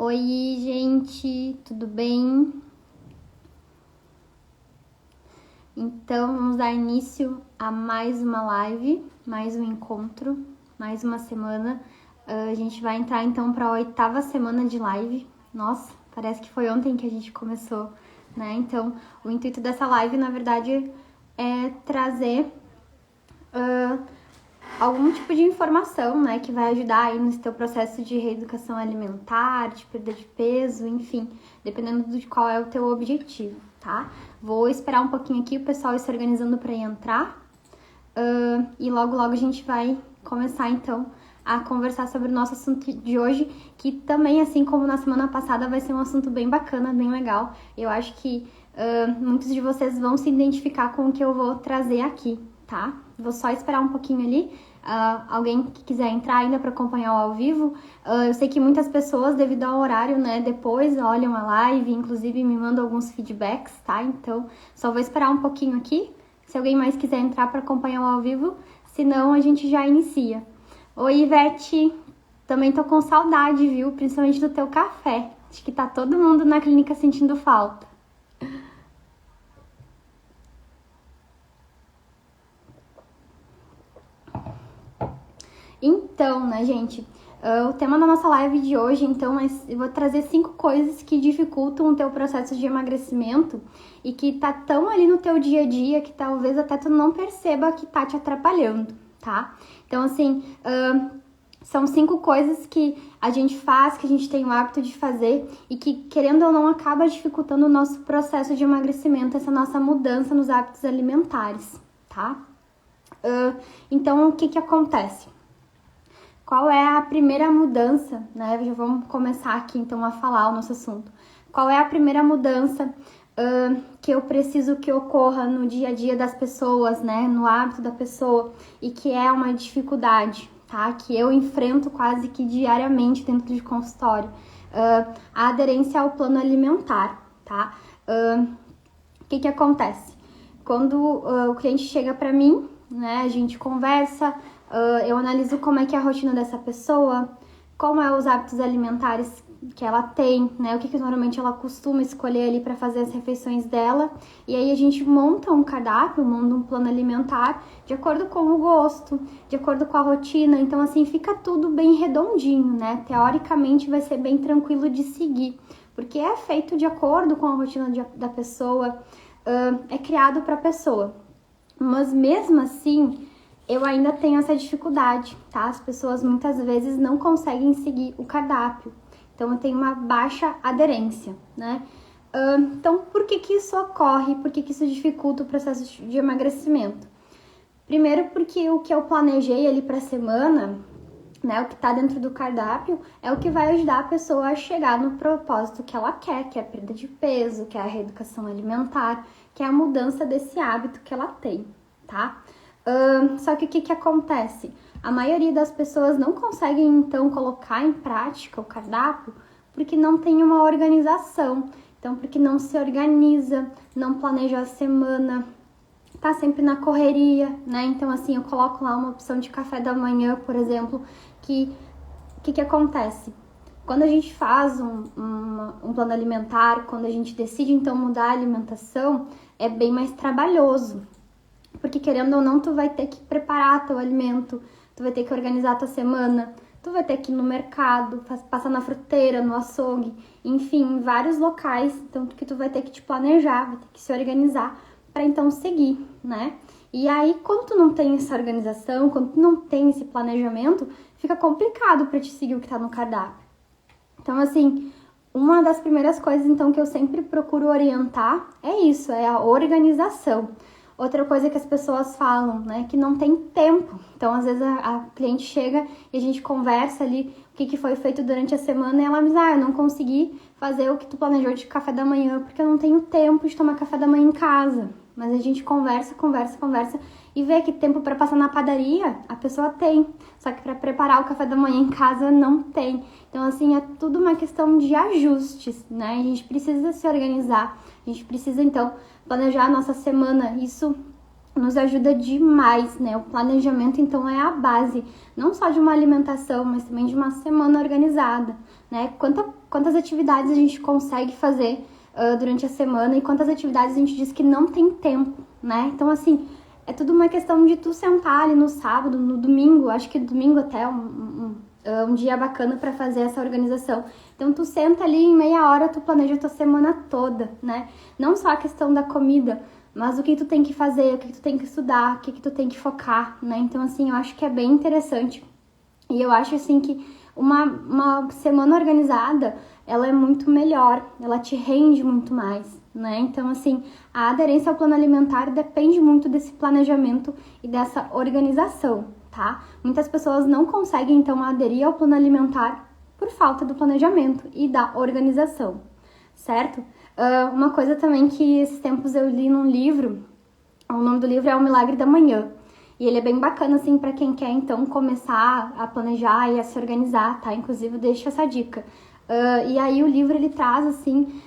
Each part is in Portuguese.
Oi, gente, tudo bem? Então, vamos dar início a mais uma live, mais um encontro, mais uma semana. A gente vai entrar então para a 8ª semana de live. Nossa, parece que foi ontem que a gente começou, né? Então, o intuito dessa live, na verdade, é trazer algum tipo de informação, né, que vai ajudar aí no teu processo de reeducação alimentar, de perda de peso, enfim, dependendo de qual é o teu objetivo, tá? Vou esperar um pouquinho aqui o pessoal ir se organizando para entrar e logo a gente vai começar então a conversar sobre o nosso assunto de hoje, que também, assim como na semana passada, vai ser um assunto bem bacana, bem legal. Eu acho que muitos de vocês vão se identificar com o que eu vou trazer aqui, tá? Vou só esperar um pouquinho ali. Alguém que quiser entrar ainda para acompanhar o ao vivo, eu sei que muitas pessoas, devido ao horário, né, depois olham a live, inclusive me mandam alguns feedbacks, tá? Então, só vou esperar um pouquinho aqui. Se alguém mais quiser entrar para acompanhar o ao vivo, senão a gente já inicia. Oi, Ivete, também tô com saudade, viu? Principalmente do teu café. Acho que tá todo mundo na clínica sentindo falta. Então, né, gente, o tema da nossa live de hoje, então, eu vou trazer 5 coisas que dificultam o teu processo de emagrecimento e que tá tão ali no teu dia a dia que talvez até tu não perceba que tá te atrapalhando, tá? Então, assim, são 5 coisas que a gente faz, que a gente tem o hábito de fazer e que, querendo ou não, acaba dificultando o nosso processo de emagrecimento, essa nossa mudança nos hábitos alimentares, tá? Então, o que acontece? Qual é a primeira mudança, né? Já vamos começar aqui, então, a falar o nosso assunto. Qual é a primeira mudança que eu preciso que ocorra no dia a dia das pessoas, né? No hábito da pessoa e que é uma dificuldade, tá? Que eu enfrento quase que diariamente dentro de consultório. A aderência ao plano alimentar, tá? O que acontece? Quando o cliente chega para mim, né? A gente conversa, eu analiso como é que é a rotina dessa pessoa, como é os hábitos alimentares que ela tem, né? O que normalmente ela costuma escolher ali para fazer as refeições dela. E aí a gente monta um cardápio, monta um plano alimentar de acordo com o gosto, de acordo com a rotina. Então, assim, fica tudo bem redondinho, né? Teoricamente vai ser bem tranquilo de seguir, porque é feito de acordo com a rotina da pessoa, é criado para a pessoa. Mas mesmo assim, eu ainda tenho essa dificuldade, tá? As pessoas muitas vezes não conseguem seguir o cardápio. Então, eu tenho uma baixa aderência, né? Então, por que isso ocorre? Por que isso dificulta o processo de emagrecimento? Primeiro, porque o que eu planejei ali para a semana, né, o que tá dentro do cardápio, é o que vai ajudar a pessoa a chegar no propósito que ela quer, que é a perda de peso, que é a reeducação alimentar, que é a mudança desse hábito que ela tem, tá? Só que o que acontece? A maioria das pessoas não conseguem, então, colocar em prática o cardápio porque não tem uma organização. Então, porque não se organiza, não planeja a semana, tá sempre na correria, né? Então, assim, eu coloco lá uma opção de café da manhã, por exemplo, que acontece? Quando a gente faz um plano alimentar, quando a gente decide, então, mudar a alimentação, é bem mais trabalhoso. Porque, querendo ou não, tu vai ter que preparar teu alimento, tu vai ter que organizar tua semana, tu vai ter que ir no mercado, passar na fruteira, no açougue, enfim, em vários locais, então, que tu vai ter que te planejar, vai ter que se organizar para então seguir, né? E aí, quando tu não tem essa organização, quando tu não tem esse planejamento, fica complicado para te seguir o que tá no cardápio. Então, assim, uma das primeiras coisas, então, que eu sempre procuro orientar é isso, é a organização. Outra coisa que as pessoas falam, né, que não tem tempo. Então, às vezes, a cliente chega e a gente conversa ali o que foi feito durante a semana e ela me diz, eu não consegui fazer o que tu planejou de café da manhã porque eu não tenho tempo de tomar café da manhã em casa. Mas a gente conversa e vê que tempo para passar na padaria a pessoa tem, só que para preparar o café da manhã em casa não tem. Então, assim, é tudo uma questão de ajustes, né? A gente precisa se organizar, a gente precisa, então, planejar a nossa semana. Isso nos ajuda demais, né? O planejamento, então, é a base, não só de uma alimentação, mas também de uma semana organizada, né? Quantas atividades a gente consegue fazer durante a semana e quantas atividades a gente diz que não tem tempo, né? Então, assim, é tudo uma questão de tu sentar ali no sábado, no domingo, acho que domingo até um dia bacana para fazer essa organização. Então, tu senta ali em meia hora, tu planeja a tua semana toda, né? Não só a questão da comida, mas o que tu tem que fazer, o que tu tem que estudar, o que tu tem que focar, né? Então, assim, eu acho que é bem interessante. E eu acho, assim, que uma semana organizada, ela é muito melhor, ela te rende muito mais, né? Então, assim, a aderência ao plano alimentar depende muito desse planejamento e dessa organização, tá? Muitas pessoas não conseguem, então, aderir ao plano alimentar por falta do planejamento e da organização, certo? Uma coisa também que esses tempos eu li num livro, o nome do livro é O Milagre da Manhã, e ele é bem bacana, assim, para quem quer, então, começar a planejar e a se organizar, tá? Inclusive, eu deixo essa dica. E aí o livro, ele traz, assim,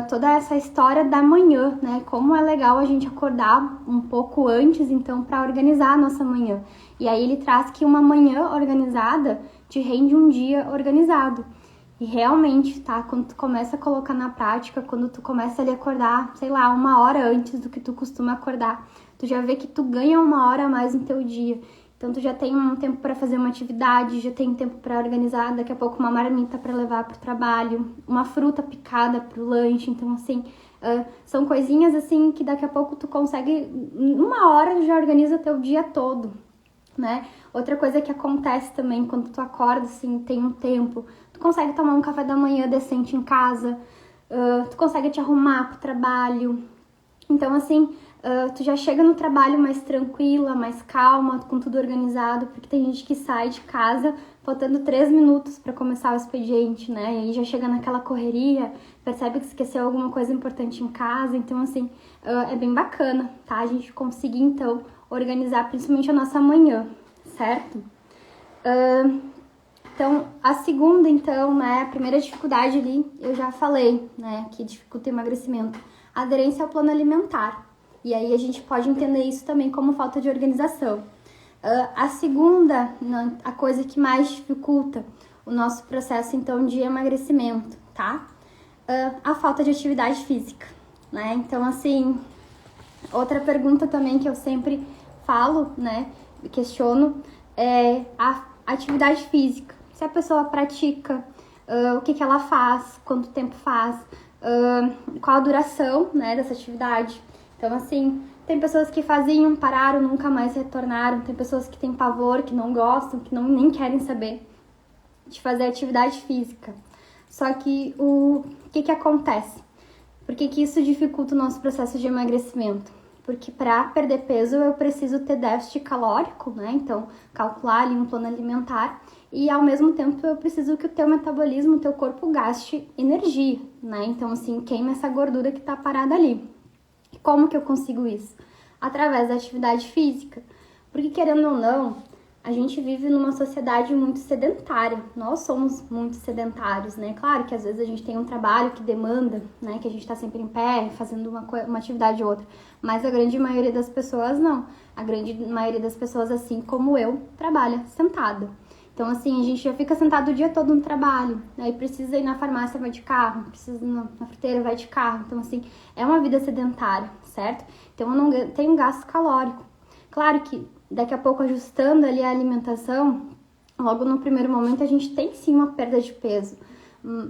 toda essa história da manhã, né? Como é legal a gente acordar um pouco antes, então, para organizar a nossa manhã. E aí ele traz que uma manhã organizada te rende um dia organizado. E realmente, tá? Quando tu começa a colocar na prática, quando tu começa ali a acordar, sei lá, 1 hora antes do que tu costuma acordar, tu já vê que tu ganha 1 hora a mais no teu dia. Então, tu já tem um tempo para fazer uma atividade, já tem tempo para organizar, daqui a pouco uma marmita para levar pro trabalho, uma fruta picada pro lanche. Então, assim, são coisinhas assim que daqui a pouco tu consegue, em 1 hora já organiza teu dia todo, né? Outra coisa que acontece também quando tu acorda, assim, tem um tempo, tu consegue tomar um café da manhã decente em casa, tu consegue te arrumar pro trabalho. Então, assim, tu já chega no trabalho mais tranquila, mais calma, com tudo organizado, porque tem gente que sai de casa faltando 3 minutos para começar o expediente, né? E aí já chega naquela correria, percebe que esqueceu alguma coisa importante em casa. Então, assim, é bem bacana, tá? A gente conseguir, então, organizar principalmente a nossa manhã, certo? Então, a segunda, então, né, a primeira dificuldade ali, eu já falei, né, que dificulta o emagrecimento, a aderência ao plano alimentar. E aí a gente pode entender isso também como falta de organização. A segunda, a coisa que mais dificulta o nosso processo, então, de emagrecimento, tá? A falta de atividade física, né? Então, assim, outra pergunta também que eu sempre falo, né, questiono, é a atividade física. Se a pessoa pratica, o que ela faz, quanto tempo faz, qual a duração, né, dessa atividade. Então, assim, tem pessoas que faziam, pararam, nunca mais retornaram. Tem pessoas que têm pavor, que não gostam, que nem querem saber de fazer atividade física. Só que o que acontece? Por que isso dificulta o nosso processo de emagrecimento? Porque para perder peso eu preciso ter déficit calórico, né? Então, calcular ali um plano alimentar. E ao mesmo tempo eu preciso que o teu metabolismo, o teu corpo gaste energia, né? Então, assim, queima essa gordura que tá parada ali. Como que eu consigo isso? Através da atividade física. Porque, querendo ou não, a gente vive numa sociedade muito sedentária. Nós somos muito sedentários, né? Claro que às vezes a gente tem um trabalho que demanda, né? Que a gente tá sempre em pé, fazendo uma atividade ou outra. Mas a grande maioria das pessoas não. A grande maioria das pessoas, assim como eu, trabalha sentada. Então, assim, a gente já fica sentado o dia todo no trabalho, aí precisa ir na farmácia, vai de carro, precisa ir na fruteira, vai de carro. Então, assim, é uma vida sedentária, certo? Então, eu não tenho gasto calórico. Claro que daqui a pouco, ajustando ali a alimentação, logo no primeiro momento, a gente tem sim uma perda de peso.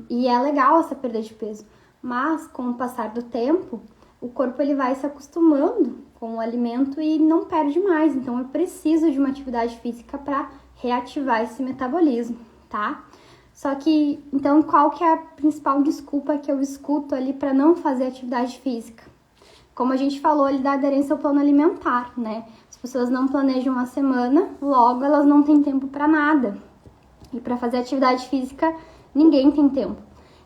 E é legal essa perda de peso. Mas, com o passar do tempo, o corpo ele vai se acostumando com o alimento e não perde mais. Então, eu preciso de uma atividade física para reativar esse metabolismo, tá? Só que, então, qual que é a principal desculpa que eu escuto ali para não fazer atividade física? Como a gente falou ali da aderência ao plano alimentar, né? As pessoas não planejam uma semana, logo elas não têm tempo para nada. E para fazer atividade física, ninguém tem tempo.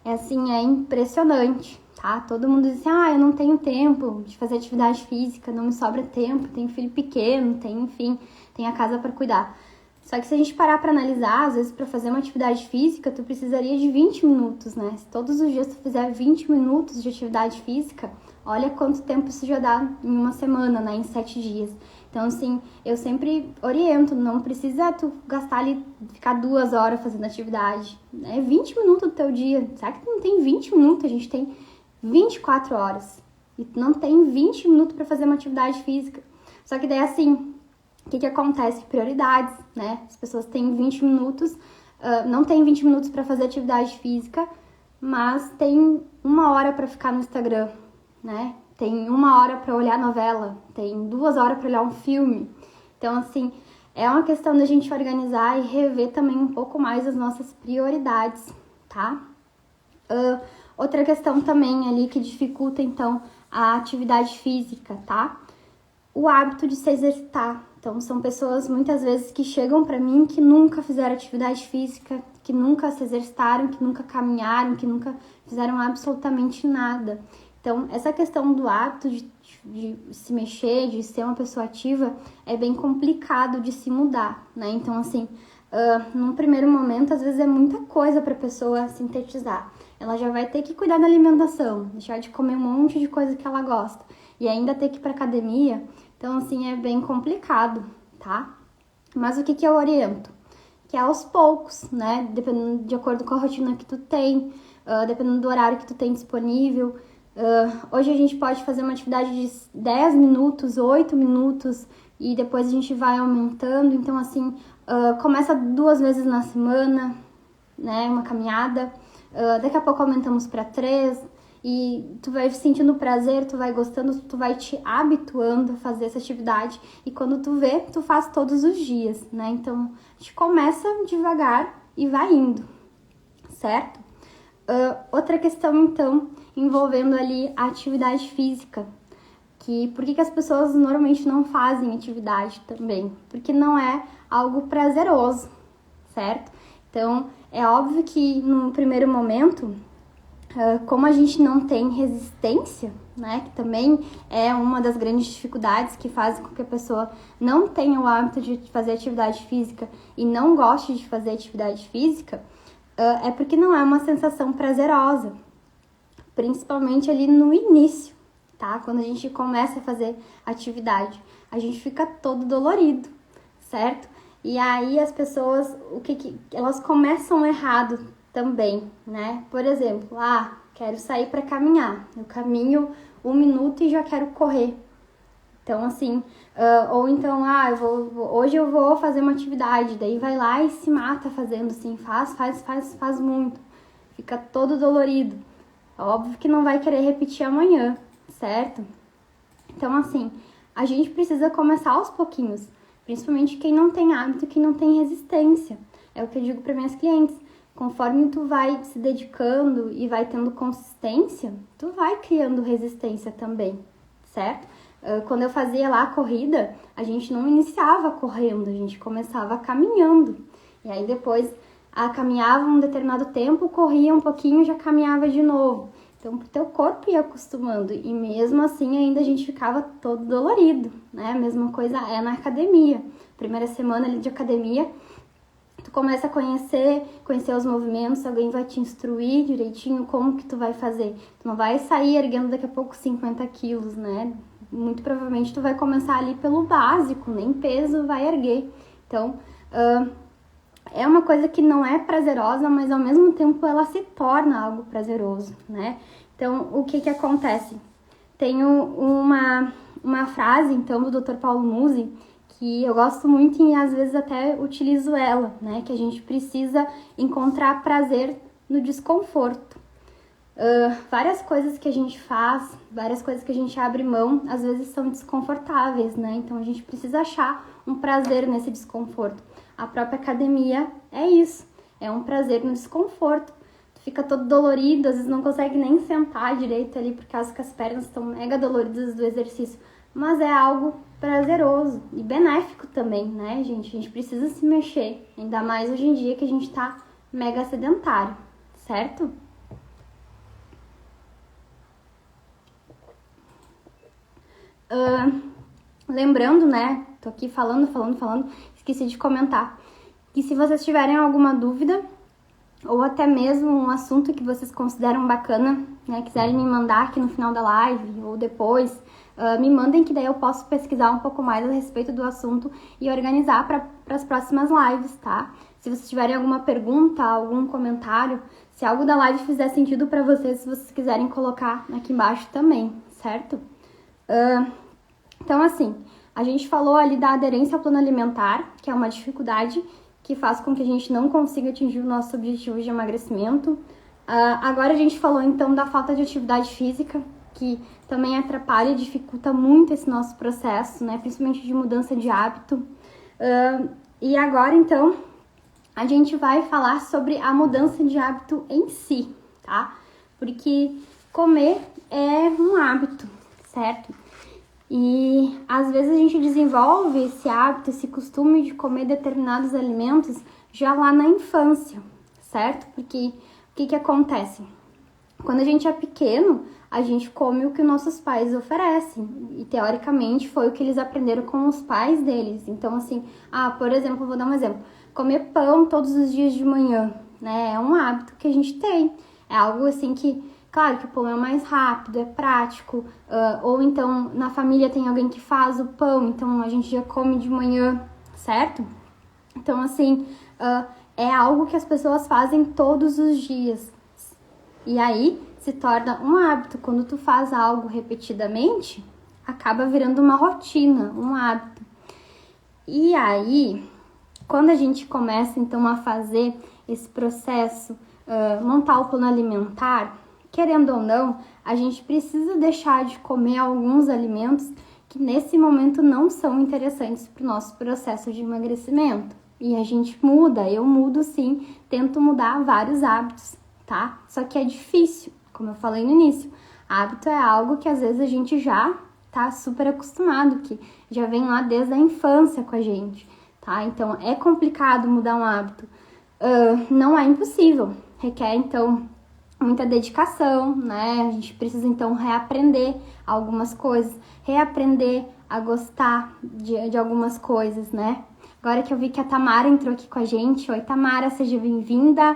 É assim, é impressionante, tá? Todo mundo diz assim, eu não tenho tempo de fazer atividade física, não me sobra tempo, tenho filho pequeno, enfim, tenho a casa para cuidar. Só que se a gente parar para analisar, às vezes para fazer uma atividade física, tu precisaria de 20 minutos, né? Se todos os dias tu fizer 20 minutos de atividade física, olha quanto tempo isso já dá em uma semana, né? Em 7 dias. Então, assim, eu sempre oriento, não precisa tu gastar ali, ficar 2 horas fazendo atividade, né? 20 minutos do teu dia. Será que tu não tem 20 minutos? A gente tem 24 horas. E tu não tem 20 minutos para fazer uma atividade física. Só que daí, assim, o que acontece? Prioridades, né? As pessoas têm 20 minutos, não tem 20 minutos para fazer atividade física, mas tem 1 hora para ficar no Instagram, né? Tem 1 hora para olhar novela, tem 2 horas para olhar um filme. Então, assim, é uma questão da gente organizar e rever também um pouco mais as nossas prioridades, tá? Outra questão também ali que dificulta, então, a atividade física, tá? O hábito de se exercitar. Então, são pessoas, muitas vezes, que chegam pra mim que nunca fizeram atividade física, que nunca se exercitaram, que nunca caminharam, que nunca fizeram absolutamente nada. Então, essa questão do hábito de se mexer, de ser uma pessoa ativa, é bem complicado de se mudar, né? Então, assim, num primeiro momento, às vezes é muita coisa pra pessoa sintetizar. Ela já vai ter que cuidar da alimentação, deixar de comer um monte de coisa que ela gosta e ainda ter que ir pra academia. Então, assim, é bem complicado, tá? Mas o que eu oriento? Que é aos poucos, né? Dependendo, de acordo com a rotina que tu tem, dependendo do horário que tu tem disponível. Hoje a gente pode fazer uma atividade de 10 minutos, 8 minutos e depois a gente vai aumentando. Então, assim, começa 2 vezes na semana, né? Uma caminhada. Daqui a pouco aumentamos para 3 e tu vai sentindo prazer, tu vai gostando, tu vai te habituando a fazer essa atividade e quando tu vê, tu faz todos os dias, né? Então, a gente começa devagar e vai indo, certo? Outra questão, então, envolvendo ali a atividade física, que por que as pessoas normalmente não fazem atividade também? Porque não é algo prazeroso, certo? Então, é óbvio que no primeiro momento, como a gente não tem resistência, né, que também é uma das grandes dificuldades que fazem com que a pessoa não tenha o hábito de fazer atividade física e não goste de fazer atividade física, é porque não é uma sensação prazerosa, principalmente ali no início, tá? Quando a gente começa a fazer atividade, a gente fica todo dolorido, certo? E aí as pessoas, elas começam errado também, né? Por exemplo, quero sair para caminhar. Eu caminho 1 minuto e já quero correr. Então, assim, ou então, hoje eu vou fazer uma atividade, daí vai lá e se mata fazendo, assim, faz muito. Fica todo dolorido. Óbvio que não vai querer repetir amanhã, certo? Então, assim, a gente precisa começar aos pouquinhos. Principalmente quem não tem hábito, quem não tem resistência. É o que eu digo para minhas clientes. Conforme tu vai se dedicando e vai tendo consistência, tu vai criando resistência também, certo? Quando eu fazia lá a corrida, a gente não iniciava correndo, a gente começava caminhando. E aí depois caminhava um determinado tempo, corria um pouquinho e já caminhava de novo. Então, o teu corpo ia acostumando e mesmo assim ainda a gente ficava todo dolorido, né? A mesma coisa é na academia. Primeira semana ali de academia, tu começa a conhecer os movimentos, alguém vai te instruir direitinho como que tu vai fazer. Tu não vai sair erguendo daqui a pouco 50 quilos, né? Muito provavelmente tu vai começar ali pelo básico, nem peso vai erguer. Então, é uma coisa que não é prazerosa, mas ao mesmo tempo ela se torna algo prazeroso, né? Então, o que acontece? Tem uma frase, então, do Dr. Paulo Musi, que eu gosto muito e às vezes até utilizo ela, né? Que a gente precisa encontrar prazer no desconforto. Várias coisas que a gente faz, várias coisas que a gente abre mão, às vezes são desconfortáveis, né? Então, a gente precisa achar um prazer nesse desconforto. A própria academia é isso, é um prazer no desconforto. Tu fica todo dolorido, às vezes não consegue nem sentar direito ali por causa que as pernas estão mega doloridas do exercício. Mas é algo prazeroso e benéfico também, né, gente? A gente precisa se mexer, ainda mais hoje em dia que a gente tá mega sedentário, certo? Lembrando, né, tô aqui falando, esqueci de comentar, que se vocês tiverem alguma dúvida, ou até mesmo um assunto que vocês consideram bacana, né, quiserem me mandar aqui no final da live ou depois, me mandem que daí eu posso pesquisar um pouco mais a respeito do assunto e organizar para as próximas lives, tá? Se vocês tiverem alguma pergunta, algum comentário, se algo da live fizer sentido para vocês, se vocês quiserem colocar aqui embaixo também, certo? Então, assim, a gente falou ali da aderência ao plano alimentar, que é uma dificuldade que faz com que a gente não consiga atingir o nosso objetivo de emagrecimento. Agora a gente falou, então, da falta de atividade física, que também atrapalha e dificulta muito esse nosso processo, né? Principalmente de mudança de hábito. E agora, então, a gente vai falar sobre a mudança de hábito em si, tá? Porque comer é um hábito, certo? E às vezes a gente desenvolve esse hábito, esse costume de comer determinados alimentos já lá na infância, certo? Porque o que acontece? Quando a gente é pequeno, a gente come o que nossos pais oferecem. E teoricamente foi o que eles aprenderam com os pais deles. Então, assim, por exemplo, vou dar um exemplo. Comer pão todos os dias de manhã, né? É um hábito que a gente tem. É algo assim que, claro que o pão é mais rápido, é prático. Ou então, na família tem alguém que faz o pão, então a gente já come de manhã, certo? Então, assim, é algo que as pessoas fazem todos os dias. E aí, se torna um hábito. Quando tu faz algo repetidamente, acaba virando uma rotina, um hábito. E aí, quando a gente começa, então, a fazer esse processo, montar o plano alimentar, querendo ou não, a gente precisa deixar de comer alguns alimentos que nesse momento não são interessantes para o nosso processo de emagrecimento. E a gente muda, eu mudo sim, tento mudar vários hábitos, tá? Só que é difícil, como eu falei no início. Hábito é algo que às vezes a gente já tá super acostumado, que já vem lá desde a infância com a gente, tá? Então é complicado mudar um hábito. Não é impossível, requer então muita dedicação, né? A gente precisa então reaprender algumas coisas, reaprender a gostar de algumas coisas, né? Agora que eu vi que a Tamara entrou aqui com a gente. Oi, Tamara, seja bem-vinda.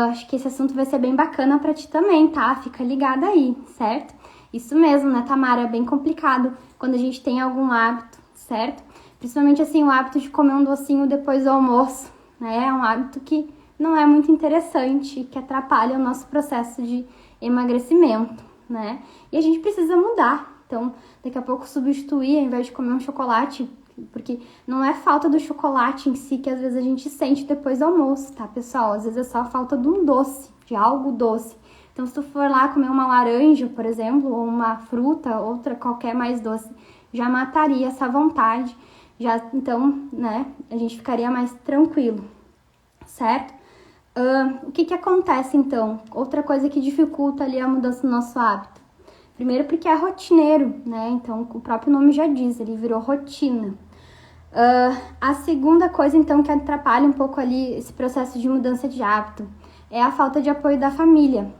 Acho que esse assunto vai ser bem bacana pra ti também, tá? Fica ligada aí, certo? Isso mesmo, né, Tamara? É bem complicado quando a gente tem algum hábito, certo? Principalmente, assim, o hábito de comer um docinho depois do almoço, né? É um hábito que não é muito interessante, que atrapalha o nosso processo de emagrecimento, né? E a gente precisa mudar. Então, daqui a pouco substituir, ao invés de comer um chocolate, porque não é falta do chocolate em si que às vezes a gente sente depois do almoço, tá, pessoal? Às vezes é só a falta de um doce, de algo doce. Então, se tu for lá comer uma laranja, por exemplo, ou uma fruta, outra qualquer mais doce, já mataria essa vontade. Já, então, né, a gente ficaria mais tranquilo, certo? O que acontece, então? Outra coisa que dificulta ali a mudança do nosso hábito. Primeiro porque é rotineiro, né? Então, o próprio nome já diz, ele virou rotina. A segunda coisa, então, que atrapalha um pouco ali esse processo de mudança de hábito é a falta de apoio da família.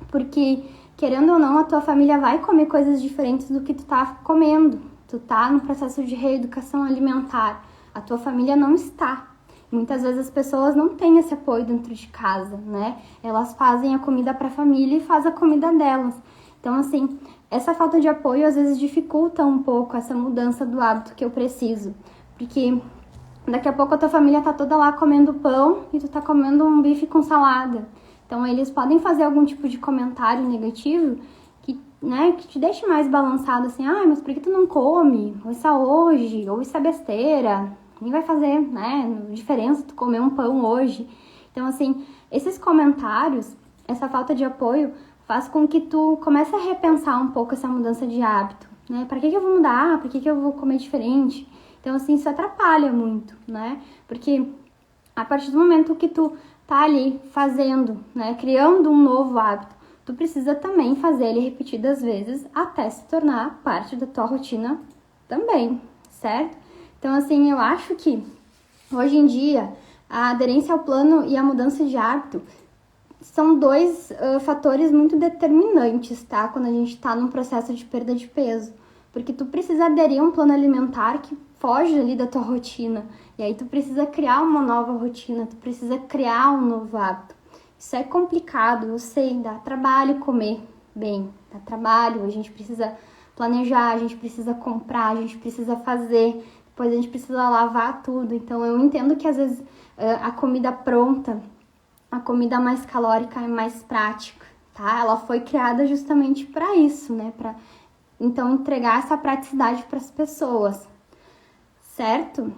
Porque, querendo ou não, a tua família vai comer coisas diferentes do que tu tá comendo. Tu tá no processo de reeducação alimentar. A tua família não está. Muitas vezes as pessoas não têm esse apoio dentro de casa, né? Elas fazem a comida para a família e fazem a comida delas. Então, assim, essa falta de apoio às vezes dificulta um pouco essa mudança do hábito que eu preciso. Porque daqui a pouco a tua família tá toda lá comendo pão e tu tá comendo um bife com salada. Então, eles podem fazer algum tipo de comentário negativo que, né, que te deixe mais balançado, assim, mas por que tu não come? Ou isso é hoje, ou isso é besteira. Nem vai fazer, né, diferença tu comer um pão hoje. Então, assim, esses comentários, essa falta de apoio faz com que tu comece a repensar um pouco essa mudança de hábito, né? Para que eu vou mudar? Por que eu vou comer diferente? Então, assim, isso atrapalha muito, né? Porque a partir do momento que tu tá ali fazendo, né, criando um novo hábito, tu precisa também fazer ele repetidas vezes até se tornar parte da tua rotina também, certo? Então, assim, eu acho que hoje em dia a aderência ao plano e a mudança de hábito são dois fatores muito determinantes, tá? Quando a gente tá num processo de perda de peso. Porque tu precisa aderir a um plano alimentar que foge ali da tua rotina. E aí tu precisa criar uma nova rotina, tu precisa criar um novo hábito. Isso é complicado, eu sei, dá trabalho comer bem, dá trabalho, a gente precisa planejar, a gente precisa comprar, a gente precisa fazer, depois a gente precisa lavar tudo. Então eu entendo que às vezes a comida pronta, a comida mais calórica é mais prática, tá? Ela foi criada justamente para isso, né? Para então entregar essa praticidade para as pessoas, certo?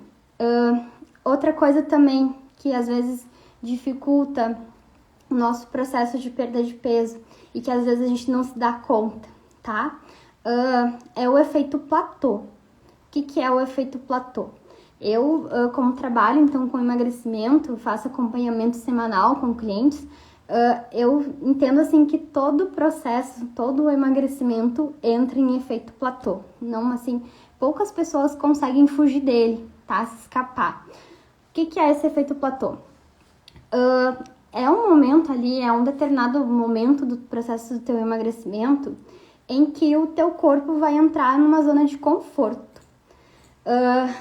Outra coisa também que às vezes dificulta o nosso processo de perda de peso e que às vezes a gente não se dá conta, tá? É o efeito platô. O que é o efeito platô? Eu, como trabalho então com emagrecimento, faço acompanhamento semanal com clientes, eu entendo assim que todo o processo, todo o emagrecimento entra em efeito platô. Não, assim, poucas pessoas conseguem fugir dele, tá? Se escapar. O que é esse efeito platô? É um momento ali, é um determinado momento do processo do teu emagrecimento em que o teu corpo vai entrar numa zona de conforto.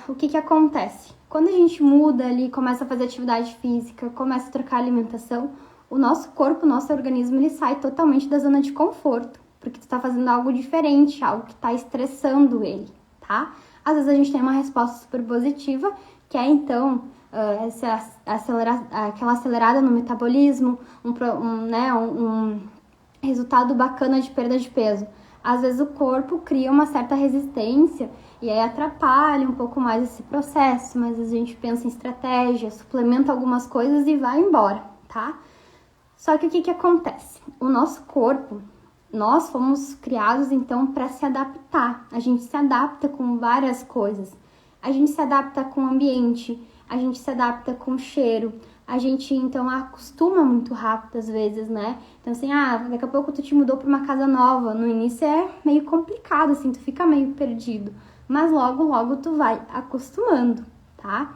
O que acontece? Quando a gente muda ali, começa a fazer atividade física, começa a trocar alimentação, o nosso corpo, o nosso organismo, ele sai totalmente da zona de conforto, porque tu tá fazendo algo diferente, algo que tá estressando ele, tá? Às vezes a gente tem uma resposta super positiva, que é então aquela acelerada no metabolismo, um resultado bacana de perda de peso. Às vezes o corpo cria uma certa resistência e aí atrapalha um pouco mais esse processo, mas a gente pensa em estratégia, suplementa algumas coisas e vai embora, tá? Só que o que acontece? O nosso corpo, nós fomos criados então para se adaptar. A gente se adapta com várias coisas. A gente se adapta com o ambiente, a gente se adapta com o cheiro, a gente então acostuma muito rápido às vezes, né? Então assim, daqui a pouco tu te mudou para uma casa nova, no início é meio complicado, assim, tu fica meio perdido, mas logo tu vai acostumando, tá?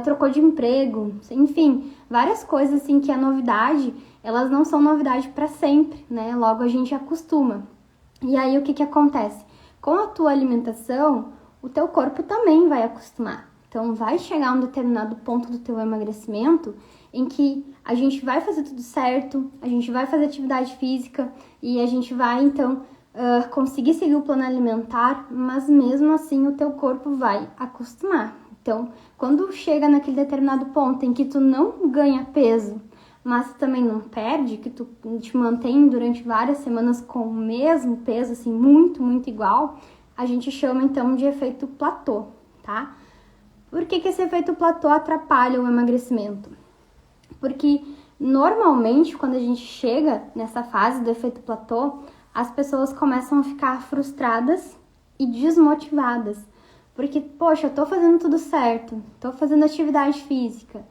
Trocou de emprego, enfim, várias coisas assim que a novidade, elas não são novidade para sempre, né? Logo a gente acostuma. E aí o que acontece? Com a tua alimentação, o teu corpo também vai acostumar. Então, vai chegar um determinado ponto do teu emagrecimento em que a gente vai fazer tudo certo, a gente vai fazer atividade física e a gente vai, então, conseguir seguir o plano alimentar, mas mesmo assim o teu corpo vai acostumar. Então, quando chega naquele determinado ponto em que tu não ganha peso, mas também não perde, que tu te mantém durante várias semanas com o mesmo peso, assim, muito, muito igual, a gente chama, então, de efeito platô, tá? Por que esse efeito platô atrapalha o emagrecimento? Porque, normalmente, quando a gente chega nessa fase do efeito platô, as pessoas começam a ficar frustradas e desmotivadas. Porque, poxa, eu tô fazendo tudo certo, tô fazendo atividade física,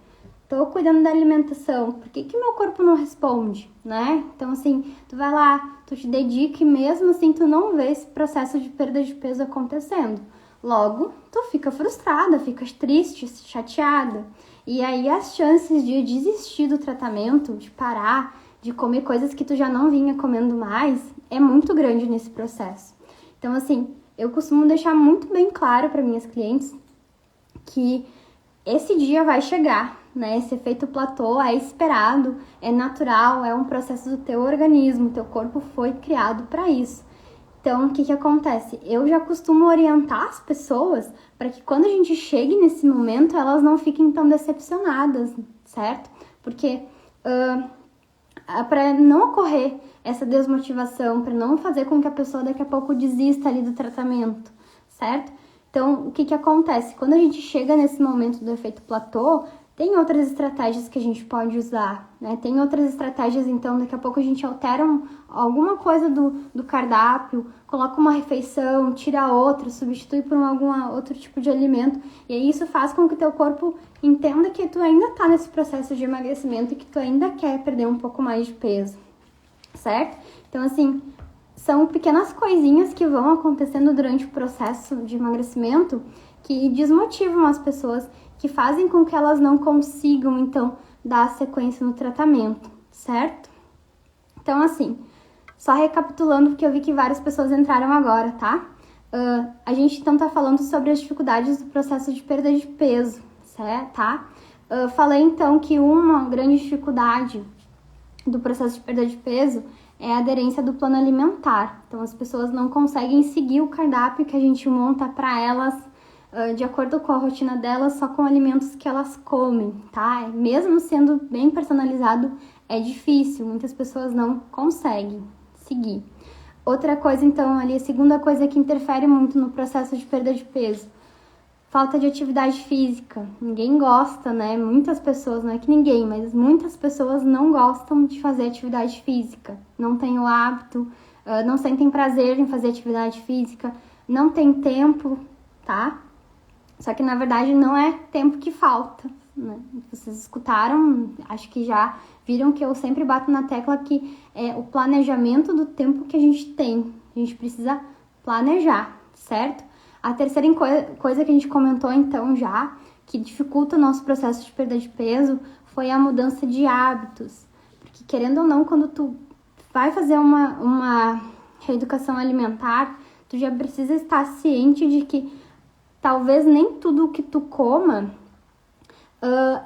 tô cuidando da alimentação, por que meu corpo não responde, né? Então, assim, tu vai lá, tu te dedica e mesmo assim tu não vê esse processo de perda de peso acontecendo. Logo, tu fica frustrada, fica triste, chateada. E aí as chances de desistir do tratamento, de parar, de comer coisas que tu já não vinha comendo mais, é muito grande nesse processo. Então, assim, eu costumo deixar muito bem claro para minhas clientes que esse dia vai chegar, né? Esse efeito platô é esperado, é natural, é um processo do teu organismo, teu corpo foi criado para isso. Então, o que acontece? Eu já costumo orientar as pessoas para que quando a gente chegue nesse momento, elas não fiquem tão decepcionadas, certo? Porque para não ocorrer essa desmotivação, para não fazer com que a pessoa daqui a pouco desista ali do tratamento, certo? Então, o que acontece? Quando a gente chega nesse momento do efeito platô, tem outras estratégias que a gente pode usar, né? Tem outras estratégias, então, daqui a pouco a gente altera alguma coisa do cardápio, coloca uma refeição, tira outra, substitui por algum outro tipo de alimento. E aí isso faz com que o teu corpo entenda que tu ainda tá nesse processo de emagrecimento e que tu ainda quer perder um pouco mais de peso, certo? Então, assim, são pequenas coisinhas que vão acontecendo durante o processo de emagrecimento que desmotivam as pessoas, que fazem com que elas não consigam, então, dar sequência no tratamento, certo? Então, assim, só recapitulando, porque eu vi que várias pessoas entraram agora, tá? A gente, então, tá falando sobre as dificuldades do processo de perda de peso, certo? Tá? Falei, então, que uma grande dificuldade do processo de perda de peso é a aderência do plano alimentar. Então, as pessoas não conseguem seguir o cardápio que a gente monta para elas de acordo com a rotina delas, só com alimentos que elas comem, tá? Mesmo sendo bem personalizado, é difícil. Muitas pessoas não conseguem seguir. Outra coisa, então, ali, a segunda coisa que interfere muito no processo de perda de peso, falta de atividade física. Ninguém gosta, né? Muitas pessoas, não é que ninguém, mas muitas pessoas não gostam de fazer atividade física. Não têm o hábito, não sentem prazer em fazer atividade física, não tem tempo, tá? Só que, na verdade, não é tempo que falta, né? Vocês escutaram, acho que já viram que eu sempre bato na tecla que é o planejamento do tempo que a gente tem. A gente precisa planejar, certo? A terceira coisa que a gente comentou, então, já, que dificulta o nosso processo de perda de peso, foi a mudança de hábitos. Porque, querendo ou não, quando tu vai fazer uma reeducação alimentar, tu já precisa estar ciente de que talvez nem tudo o que tu coma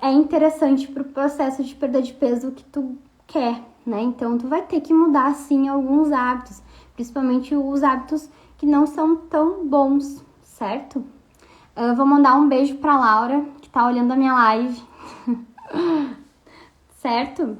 é interessante para o processo de perda de peso que tu quer, né? Então, tu vai ter que mudar, sim, alguns hábitos, principalmente os hábitos que não são tão bons, certo? Vou mandar um beijo pra Laura, que tá olhando a minha live, certo?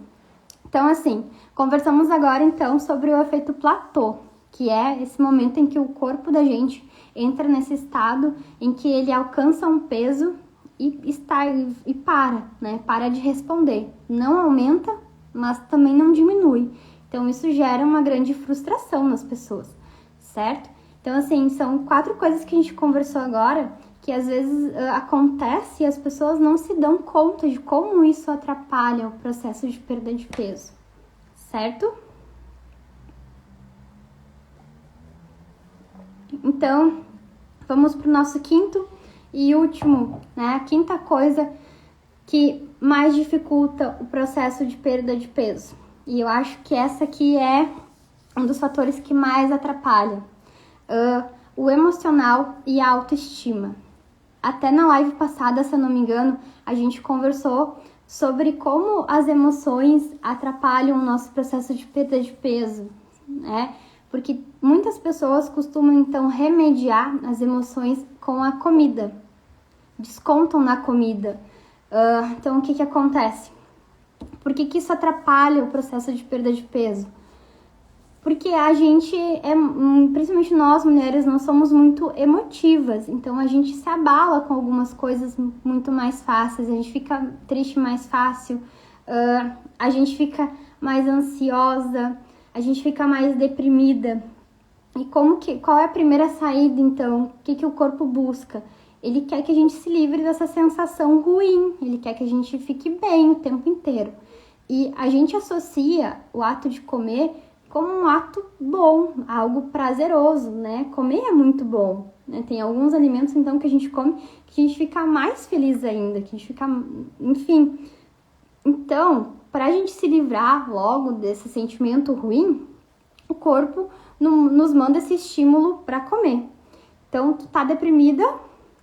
Então, assim, conversamos agora, então, sobre o efeito platô, que é esse momento em que o corpo da gente entra nesse estado em que ele alcança um peso e para, né? Para de responder. Não aumenta, mas também não diminui. Então, isso gera uma grande frustração nas pessoas, certo? Então, assim, são 4 coisas que a gente conversou agora que às vezes acontece e as pessoas não se dão conta de como isso atrapalha o processo de perda de peso, certo? Então, vamos para o nosso quinto e último, né? A quinta coisa que mais dificulta o processo de perda de peso. E eu acho que essa aqui é um dos fatores que mais atrapalha. O emocional e a autoestima. Até na live passada, se eu não me engano, a gente conversou sobre como as emoções atrapalham o nosso processo de perda de peso, né? Porque muitas pessoas costumam, então, remediar as emoções com a comida. Descontam na comida. Então, o que acontece? Por que isso atrapalha o processo de perda de peso? Porque a gente, principalmente nós mulheres, nós somos muito emotivas. Então, a gente se abala com algumas coisas muito mais fáceis. A gente fica triste mais fácil. A gente fica mais ansiosa. A gente fica mais deprimida. E qual é a primeira saída, então? O que o corpo busca? Ele quer que a gente se livre dessa sensação ruim. Ele quer que a gente fique bem o tempo inteiro. E a gente associa o ato de comer como um ato bom, algo prazeroso, né? Comer é muito bom, né? Tem alguns alimentos, então, que a gente come que a gente fica mais feliz ainda, que a gente fica... Enfim. Então, para a gente se livrar logo desse sentimento ruim, o corpo nos manda esse estímulo para comer. Então, tu tá deprimida,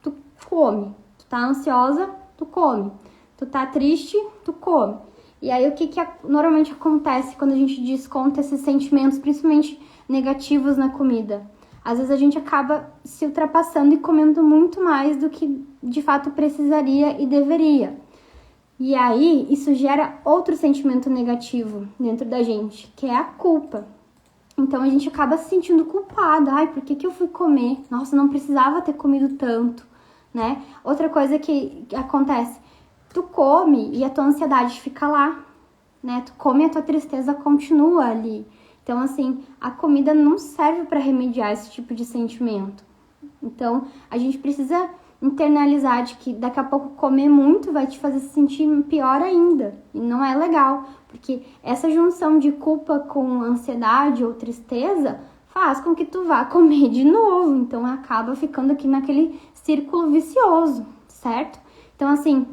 tu come. Tu tá ansiosa, tu come. Tu tá triste, tu come. E aí, o que normalmente acontece quando a gente desconta esses sentimentos, principalmente negativos, na comida? Às vezes a gente acaba se ultrapassando e comendo muito mais do que de fato precisaria e deveria. E aí, isso gera outro sentimento negativo dentro da gente, que é a culpa. Então, a gente acaba se sentindo culpada. Ai, por que eu fui comer? Nossa, não precisava ter comido tanto, né? Outra coisa que acontece, tu come e a tua ansiedade fica lá, né? Tu come e a tua tristeza continua ali. Então, assim, a comida não serve para remediar esse tipo de sentimento. Então, a gente precisa internalizar de que daqui a pouco comer muito vai te fazer se sentir pior ainda. E não é legal, porque essa junção de culpa com ansiedade ou tristeza faz com que tu vá comer de novo. Então, acaba ficando aqui naquele círculo vicioso, certo? Então, assim,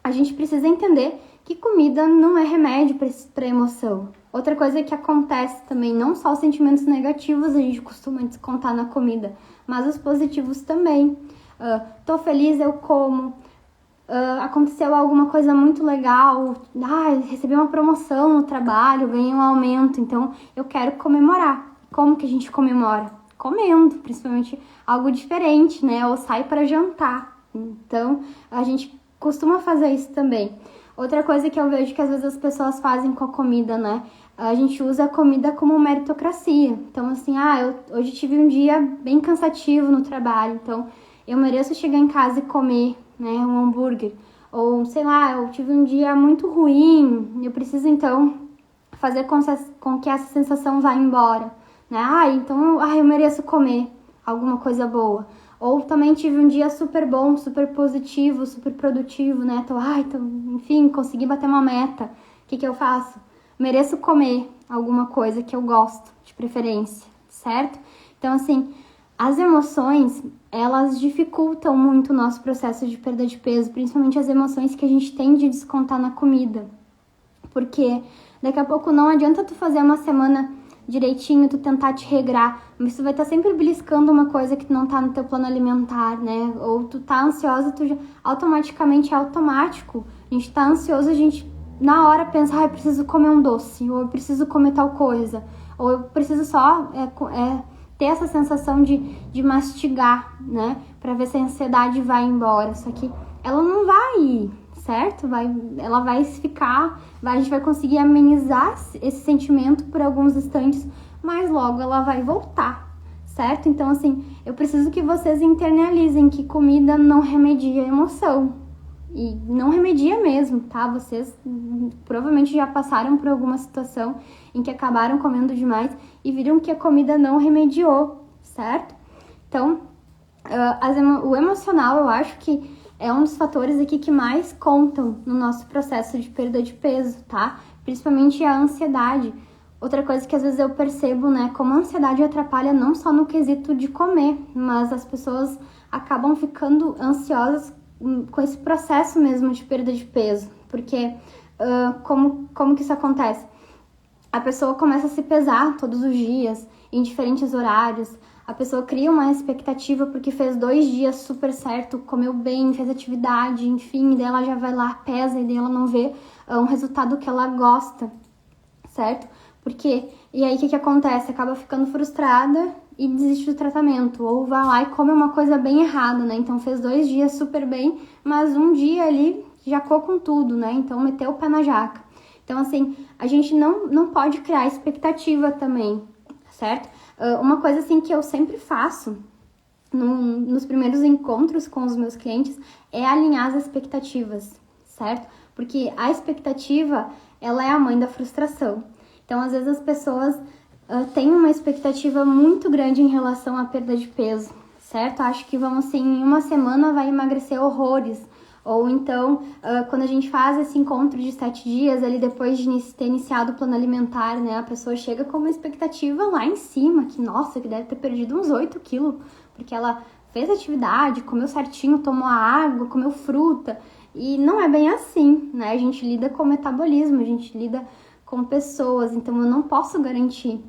a gente precisa entender que comida não é remédio para emoção. Outra coisa que acontece também, não só os sentimentos negativos a gente costuma descontar na comida, mas os positivos também. Tô feliz, eu como. aconteceu alguma coisa muito legal, recebi uma promoção no trabalho, ganhei um aumento, então eu quero comemorar. Como que a gente comemora? Comendo, principalmente algo diferente, né? Ou sai para jantar. Então, a gente costuma fazer isso também. Outra coisa que eu vejo que às vezes as pessoas fazem com a comida, né? A gente usa a comida como meritocracia. Então, assim, hoje tive um dia bem cansativo no trabalho, então eu mereço chegar em casa e comer, né, um hambúrguer. Ou, sei lá, eu tive um dia muito ruim, eu preciso, então, fazer com que essa sensação vá embora, né? Então, eu mereço comer alguma coisa boa. Ou também tive um dia super bom, super positivo, super produtivo, né? Enfim, consegui bater uma meta. O que eu faço? Mereço comer alguma coisa que eu gosto, de preferência, certo? Então, assim, as emoções, elas dificultam muito o nosso processo de perda de peso, principalmente as emoções que a gente tem de descontar na comida. Porque daqui a pouco não adianta tu fazer uma semana direitinho, tu tentar te regrar, mas tu vai estar sempre beliscando uma coisa que não tá no teu plano alimentar, né? Ou tu tá ansiosa, automaticamente é automático. A gente tá ansioso, a gente na hora pensa, eu preciso comer um doce, ou eu preciso comer tal coisa, ou eu preciso só ter essa sensação de mastigar, né? Pra ver se a ansiedade vai embora. Só que ela não vai ir, certo? Ela vai ficar, a gente vai conseguir amenizar esse sentimento por alguns instantes, mas logo ela vai voltar, certo? Então, assim, eu preciso que vocês internalizem que comida não remedia a emoção. E não remedia mesmo, tá? Vocês provavelmente já passaram por alguma situação em que acabaram comendo demais e viram que a comida não remediou, certo? Então, o emocional, eu acho que é um dos fatores aqui que mais contam no nosso processo de perda de peso, tá? Principalmente a ansiedade. Outra coisa que às vezes eu percebo, né, como a ansiedade atrapalha não só no quesito de comer, mas as pessoas acabam ficando ansiosas com esse processo mesmo de perda de peso. Porque como que isso acontece? A pessoa começa a se pesar todos os dias, em diferentes horários. A pessoa cria uma expectativa porque fez 2 dias super certo, comeu bem, fez atividade, enfim, daí ela já vai lá, pesa e daí ela não vê um resultado que ela gosta, certo? E aí o que acontece? Acaba ficando frustrada e desiste do tratamento, ou vai lá e come uma coisa bem errada, né? Então fez 2 dias super bem, mas um dia ali jacou com tudo, né? Então meteu o pé na jaca. Então, assim, a gente não pode criar expectativa também, certo? Uma coisa, assim, que eu sempre faço nos primeiros encontros com os meus clientes é alinhar as expectativas, certo? Porque a expectativa, ela é a mãe da frustração. Então, às vezes, as pessoas têm uma expectativa muito grande em relação à perda de peso, certo? Acho que, em uma semana vai emagrecer horrores. Ou então, quando a gente faz esse encontro de 7 dias, ali depois de ter iniciado o plano alimentar, né? A pessoa chega com uma expectativa lá em cima, que deve ter perdido uns 8 quilos, porque ela fez atividade, comeu certinho, tomou água, comeu fruta. E não é bem assim, né? A gente lida com metabolismo, a gente lida com pessoas, então eu não posso garantir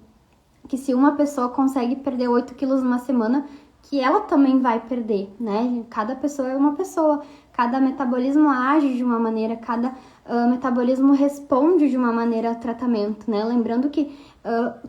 que se uma pessoa consegue perder 8 quilos numa semana, que ela também vai perder, né? Cada pessoa é uma pessoa, cada metabolismo age de uma maneira, cada metabolismo responde de uma maneira ao tratamento, né? Lembrando que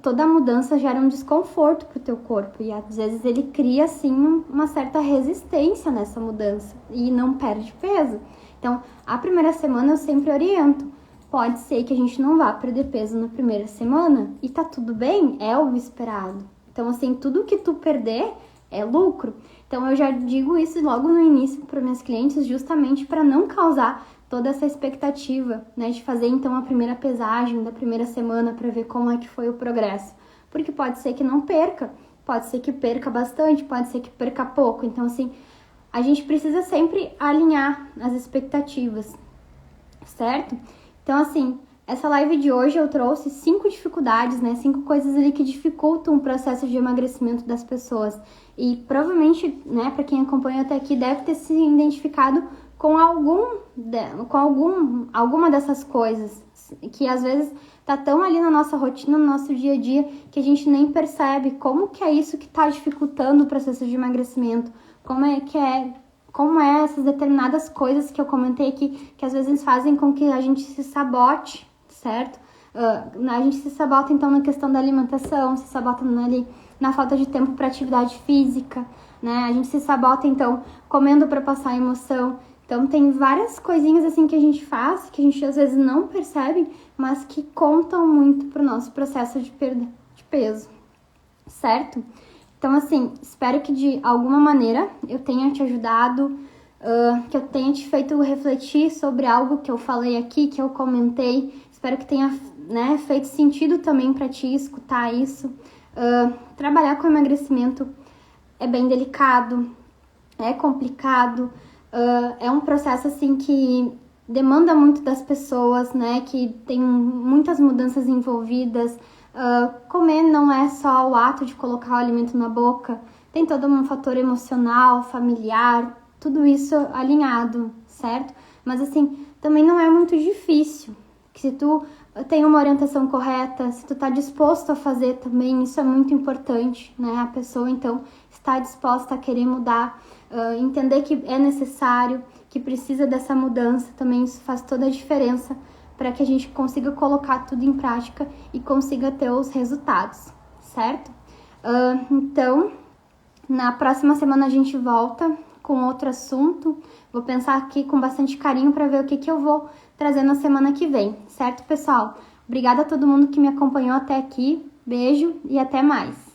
toda mudança gera um desconforto pro teu corpo e às vezes ele cria, assim, uma certa resistência nessa mudança e não perde peso. Então, a primeira semana eu sempre oriento. Pode ser que a gente não vá perder peso na primeira semana e tá tudo bem, é o esperado. Então, assim, tudo que tu perder é lucro. Então, eu já digo isso logo no início para minhas clientes, justamente para não causar toda essa expectativa, né, de fazer então a primeira pesagem da primeira semana para ver como é que foi o progresso. Porque pode ser que não perca, pode ser que perca bastante, pode ser que perca pouco. Então, assim, a gente precisa sempre alinhar as expectativas, certo? Então, assim, essa live de hoje eu trouxe 5 dificuldades, né? 5 coisas ali que dificultam o processo de emagrecimento das pessoas. E provavelmente, né, para quem acompanha até aqui, deve ter se identificado com alguma dessas coisas, que às vezes tá tão ali na nossa rotina, no nosso dia a dia, que a gente nem percebe como que é isso que tá dificultando o processo de emagrecimento, como é que é como é essas determinadas coisas que eu comentei aqui, que às vezes fazem com que a gente se sabote, certo? A gente se sabota, então, na questão da alimentação, se sabota ali na falta de tempo para atividade física, né? A gente se sabota, então, comendo para passar emoção. Então, tem várias coisinhas, assim, que a gente faz, que a gente, às vezes, não percebe, mas que contam muito pro nosso processo de perda de peso, certo? Então, assim, espero que de alguma maneira eu tenha te ajudado, que eu tenha te feito refletir sobre algo que eu falei aqui, que eu comentei. Espero que tenha, né, feito sentido também para ti escutar isso. Trabalhar com emagrecimento é bem delicado, é complicado, é um processo assim que demanda muito das pessoas, né, que tem muitas mudanças envolvidas. Comer não é só o ato de colocar o alimento na boca, tem todo um fator emocional, familiar, tudo isso alinhado, certo? Mas assim, também não é muito difícil, que se tu tem uma orientação correta, se tu tá disposto a fazer também, isso é muito importante, né? A pessoa, então, está disposta a querer mudar, entender que é necessário, que precisa dessa mudança, também isso faz toda a diferença para que a gente consiga colocar tudo em prática e consiga ter os resultados, certo? Então, na próxima semana a gente volta com outro assunto. Vou pensar aqui com bastante carinho para ver o que eu vou trazer na semana que vem, certo, pessoal? Obrigada a todo mundo que me acompanhou até aqui. Beijo e até mais!